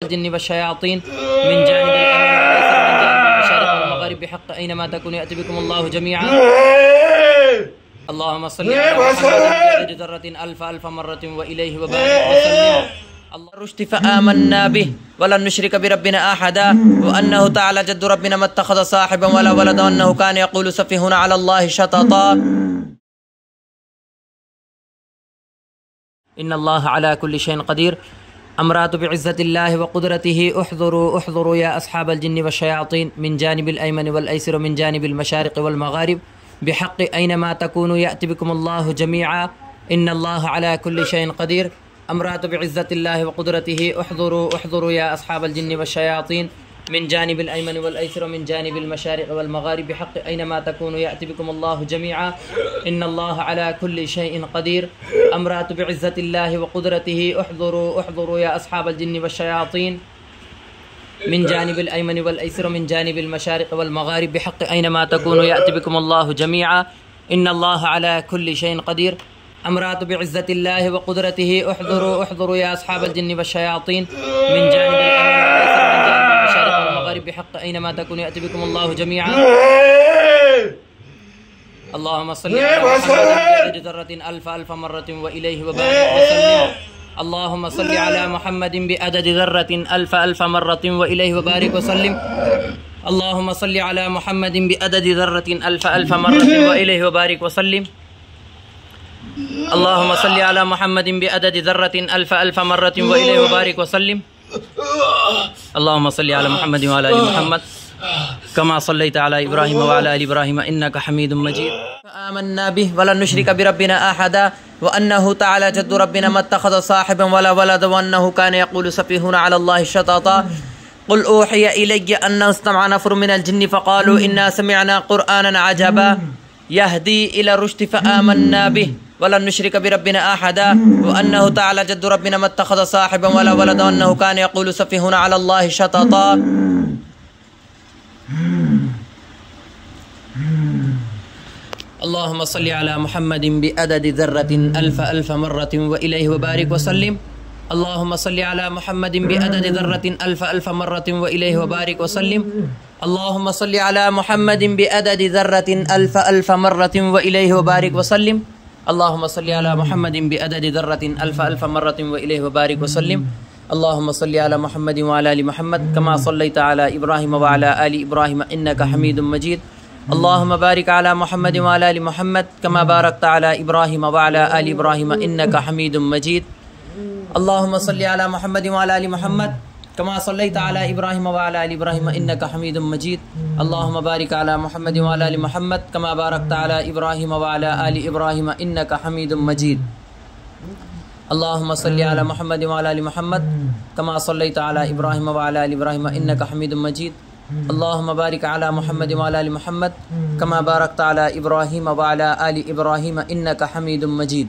الجن والشياطين من جانب المشارق والمغارب بحق أينما تكونوا يأتي بكم الله جميعا. اللهم صل على محمد ذرة ألف مرة وإليه وبارك وسلم. الله الرشد فآمنا به ولن نشرك بربنا أحدا وأنه تعالى جد ربنا ما اتخذ صاحبا ولا ولدا وأنه كان يقول سفيهنا على الله شططا. إن الله على كل شيء قدير. أمرات بعزة الله وقدرته احذروا يا أصحاب الجن والشياطين من جانب الأيمن والأيسر من جانب المشارق والمغارب بحق أينما تكونوا يأتي بكم الله جميعا. إن الله على كل شيء قدير. أمرات بعزة الله وقدرته احذروا يا أصحاب الجن والشياطين من جانب الأيمن والأيسر من جانب المشارق والمغارب بحق أينما تكونوا يأتي بكم الله جميعا. إن الله على كل شيء قدير. أمرات بعزة الله وقدرته احذروا يا أصحاب الجن والشياطين من جانب الأيمن والأيسر من جانب المشارق والمغارب بحق أينما تكونوا يأتي بكم الله جميعا. إن الله على كل شيء قدير. أمرات بعزة الله وقدرته احذروا يا أصحاب الجن والشياطين من جانب الأيمن والأيسر من جانب المشارق والمغارب بحق أينما تكونوا يأتي بكم الله جميعا. اللهم صل على محمد ذرة ألف مرة وإليه وبارك وسلم. اللهم صل على محمد بعدد ذرة ألف مرة وإليه وبارك وسلم. اللهم صل على محمد بعدد ذرة ألف مرة وإليه وبارك وسلم. اللهم صل على محمد بعدد ذرة ألف مرة وإليه وبارك وسلم. اللهم صل على محمد وعلى آل محمد كما صليت على إبراهيم وعلى آل إبراهيم إنك حميد مجيد. فآمنا به ولن نشرك بربنا أحدا وأنه تعالى جد ربنا ما اتخذ صاحبا ولا ولدا وأنه كان يقول سفيهنا على الله شططا. قل أوحي إلي أنه استمع نفر من الجن فقالوا إنا سمعنا قرآنا عجبا يهدي إلى الرشد فآمنا به ولن نشرك بربنا أحدا وأنه تعالى جد ربنا ما اتخذ صاحبا ولا ولدا وأنه كان يقول سفيهنا على الله شططا. اللهم صل على محمد بعدد ذرة ألف مرة وإليه وبارك وسلم. اللهم صل على محمد بعدد ذرة ألف مرة وإليه وبارك وسلم. اللهم صل على محمد بعدد ذرة ألف مرة وإليه وبارك وسلم. اللهم صل على محمد بعدد ذرة ألف مرة وإليه وبارك وسلم. اللهم صل على محمد وعلى آل محمد كما صليت على إبراهيم وعلى آل إبراهيم إنك حميد مجيد. اللهم بارك على محمد وعلى آل محمد كما باركت على إبراهيم وعلى آل إبراهيم إنك حميد مجيد. اللهم صل على محمد وعلى آل محمد كما صليت على إبراهيم وعلى آل إبراهيم إنك حميد مجيد. اللهم بارك على محمد وعلى آل محمد كما باركت على إبراهيم وعلى آل إبراهيم إنك حميد مجيد. اللهم صل على محمد وعلى آل محمد كما صليت على إبراهيم وعلى آل إبراهيم إنك حميد مجيد. اللهم بارك على محمد وعلى آل محمد كما باركت على إبراهيم وعلى آل إبراهيم إنك حميد مجيد.